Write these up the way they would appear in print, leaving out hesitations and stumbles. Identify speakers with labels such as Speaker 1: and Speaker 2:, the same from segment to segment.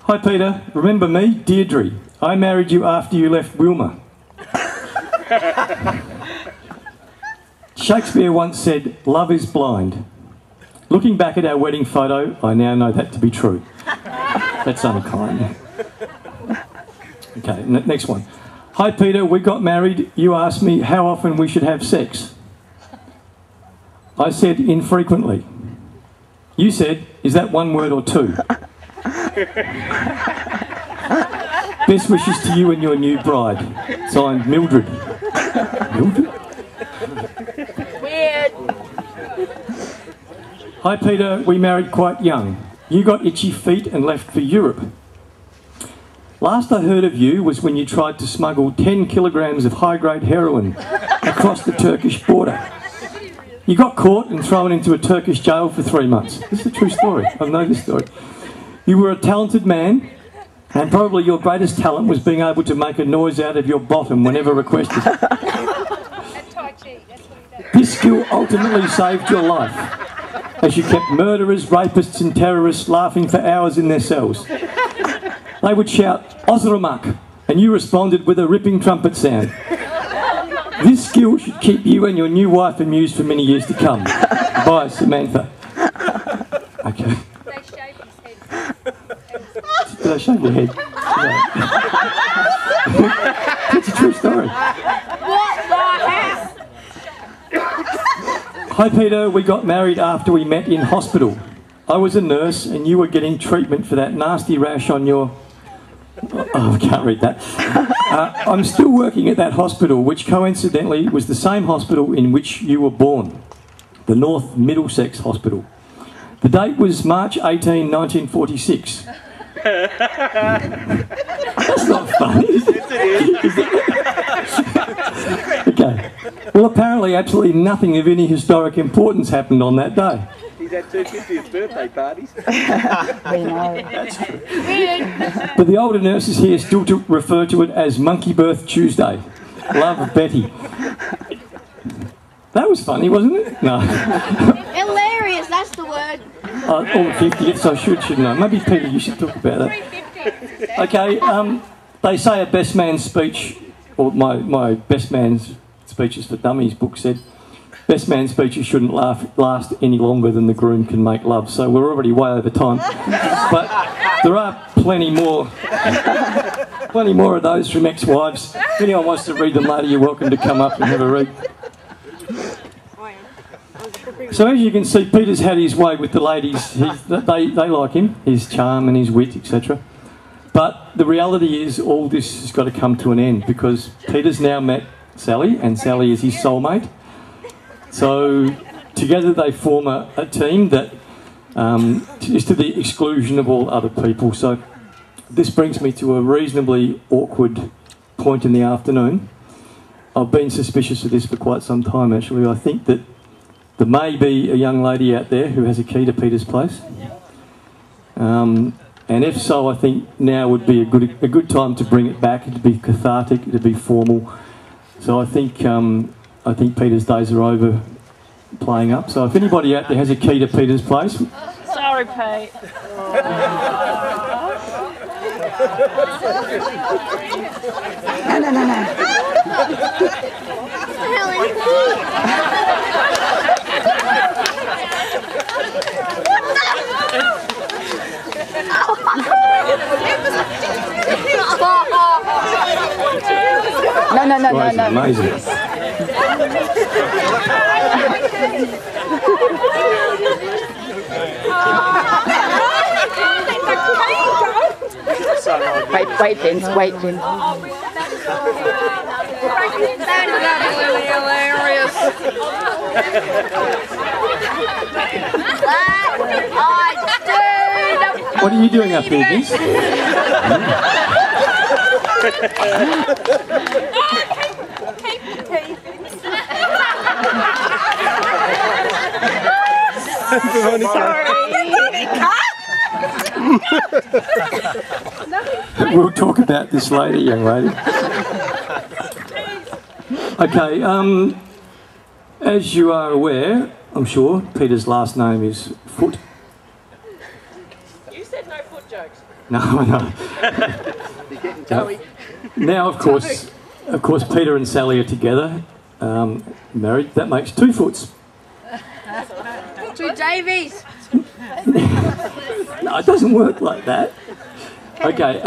Speaker 1: Hi Peter, remember me? Deirdre. I married you after you left Wilma. Shakespeare once said, love is blind. Looking back at our wedding photo, I now know that to be true. That's unkind. Okay, next one. Hi Peter, we got married. You asked me how often we should have sex. I said infrequently. You said, is that one word or two? Best wishes to you and your new bride. Signed, Mildred. Mildred?
Speaker 2: Weird.
Speaker 1: Hi Peter, we married quite young. You got itchy feet and left for Europe. Last I heard of you was when you tried to smuggle 10 kilograms of high-grade heroin across the Turkish border. You got caught and thrown into a Turkish jail for 3 months. This is a true story. I know this story. You were a talented man, and probably your greatest talent was being able to make a noise out of your bottom whenever requested. This skill ultimately saved your life, as you kept murderers, rapists and terrorists laughing for hours in their cells. They would shout, Osramak, and you responded with a ripping trumpet sound. This skill should keep you and your new wife amused for many years to come. Bye, Samantha. Okay. Did I shave your head? No. It's a true story.
Speaker 2: What the heck?
Speaker 1: Hi Peter, we got married after we met in hospital. I was a nurse and you were getting treatment for that nasty rash on your... Oh, I can't read that. I'm still working at that hospital, which coincidentally was the same hospital in which you were born, the North Middlesex Hospital. The date was March 18, 1946. That's not funny, is it? Okay. Well, apparently absolutely nothing of any historic importance happened on that day.
Speaker 3: He's had 2 50th birthday parties.
Speaker 4: We know.
Speaker 1: That's true. But the older nurses here still refer to it as Monkey Birth Tuesday. Love, Betty. That was funny, wasn't it? No.
Speaker 2: Hilarious, that's the word.
Speaker 1: All the 50ths, I should know. Maybe, Peter, you should talk about that. Okay, they say a best man's speech, or my best man's speeches for dummies book said, best man's speeches shouldn't last any longer than the groom can make love. So we're already way over time. But there are plenty more of those from ex-wives. If anyone wants to read them later, you're welcome to come up and have a read. So as you can see, Peter's had his way with the ladies. They like him, his charm and his wit, etc. But the reality is all this has got to come to an end because Peter's now met Sally and Sally is his soulmate. So together they form a team that is to the exclusion of all other people. So this brings me to a reasonably awkward point in the afternoon. I've been suspicious of this for quite some time actually. I think that there may be a young lady out there who has a key to Peter's place. And if so, I think now would be a good time to bring it back. It'd be cathartic, it'd be formal. So I think Peter's days are over playing up. So if anybody out there has a key to Peter's place...
Speaker 4: Sorry, Pete. No. No.
Speaker 1: Amazing.
Speaker 4: Wait, Vince.
Speaker 2: That is absolutely hilarious.
Speaker 1: What are you doing up here, Vince? We'll talk about this later, young lady. Okay, as you are aware, I'm sure, Peter's last name is Foot.
Speaker 4: You said no foot jokes.
Speaker 1: No, no. Now, of course, Peter and Sally are together, married. That makes 2 foots.
Speaker 2: 2 Davies.
Speaker 1: No, it doesn't work like that. Okay,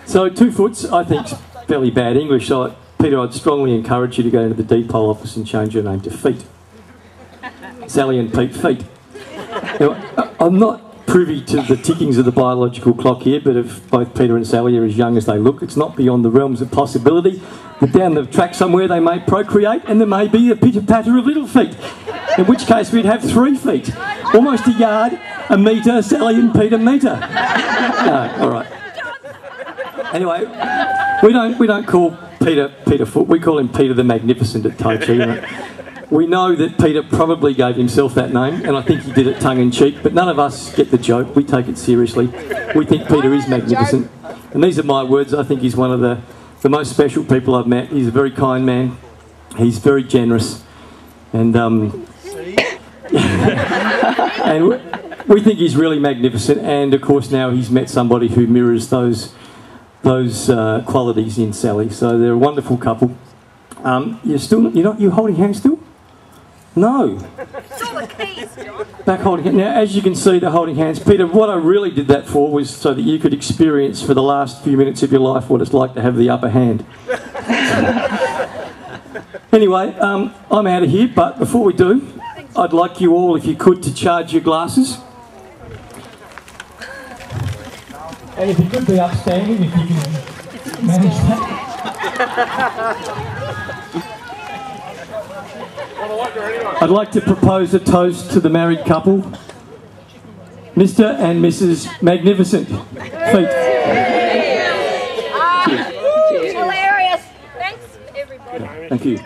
Speaker 1: so 2 foots, I think, is fairly bad English. So, Peter, I'd strongly encourage you to go into the Depot office and change your name to Feet. Sally and Pete Feet. Now, I'm not privy to the tickings of the biological clock here, but if both Peter and Sally are as young as they look, it's not beyond the realms of possibility that down the track somewhere they may procreate and there may be a pitter-patter of little feet, in which case we'd have 3 feet. Almost a yard, a metre, Sally and Peter metre. No, all right. Anyway, we don't call Peter Foot, we call him Peter the Magnificent at Tai Chi. We know that Peter probably gave himself that name, and I think he did it tongue-in-cheek, but none of us get the joke. We take it seriously. We think Peter is magnificent. And these are my words. I think he's one of the most special people I've met. He's a very kind man. He's very generous. And, and we think he's really magnificent. And, of course, now he's met somebody who mirrors those qualities in Sally. So they're a wonderful couple. You're holding hands still? No. Back holding hands. Now, as you can see, they're holding hands. Peter, what I really did that for was so that you could experience for the last few minutes of your life what it's like to have the upper hand. Anyway, I'm out of here, but before we do, I'd like you all, if you could, to charge your glasses. And if you could be upstanding, if you can manage that. I'd like to propose a toast to the married couple, Mr. and Mrs. Magnificent Feet.
Speaker 2: Hilarious. Thanks, everybody.
Speaker 1: Thank you.